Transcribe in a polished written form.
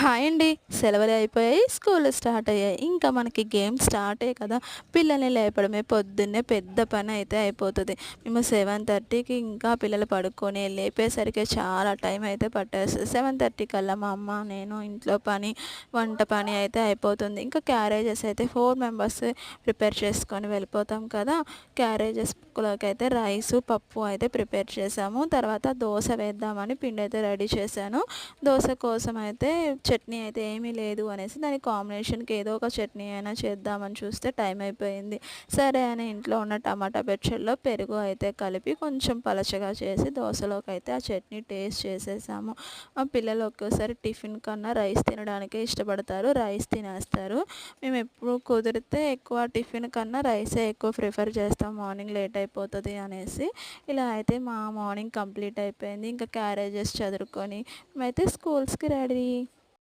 Hi అండి. సెలవులు అయిపోయాయి. స్కూలు స్టార్ట్ అయ్యాయి. ఇంకా మనకి గేమ్ స్టార్టే కదా! పిల్లల్ని లేపడమే పొద్దున్నే పెద్ద పనైతే అయిపోతది. మేము 7:30కి ఇంకా పిల్లలు పడుకొని లేపేసరికి చాలా టైం అయితే పట్టేస్తది. 7:30 కల్లా మా అమ్మ, నేను ఇంట్లో పని, వంట పని అయితే అయిపోతుంది. ఇంకా క్యారేజెస్ అయితే 4 మెంబర్స్ ప్రిపేర్ చేసుకొని వెళ్ళిపోతాం కదా! క్యారేజెస్‌లోకైతే రైసు, పప్పు అయితే ప్రిపేర్ చేశాము. తర్వాత దోస వేద్దామని పిండైతే రెడీ చేశాను. దోస కోసం అయితే చట్నీ అయితే ఏమీ లేదు అనేసి దానికి కాంబినేషన్‌కి ఏదో ఒక చట్నీ అయినా చేద్దామని చూస్తే టైం అయిపోయింది. సరే అని ఇంట్లో ఉన్న టమాటా పచ్చడిలో పెరుగు అయితే కలిపి కొంచెం పలచగా చేసి దోసలోకైతే ఆ చట్నీ టేస్ట్ చేసేసాము. పిల్లలు ఒక్కోసారి టిఫిన్ కన్నా రైస్ తినడానికే ఇష్టపడతారు. రైస్ తినేస్తారు. మేమెప్పుడు కుదిరితే ఎక్కువ టిఫిన్ కన్నా రైసే ఎక్కువ ప్రిఫర్ చేస్తాం. మార్నింగ్ లేట్ అయిపోతది అనేసి. ఇలా అయితే మా మార్నింగ్ కంప్లీట్ అయిపోయింది. ఇంకా క్యారేజెస్ చదురుకొని మేమైతే స్కూల్స్‌కి రెడీ.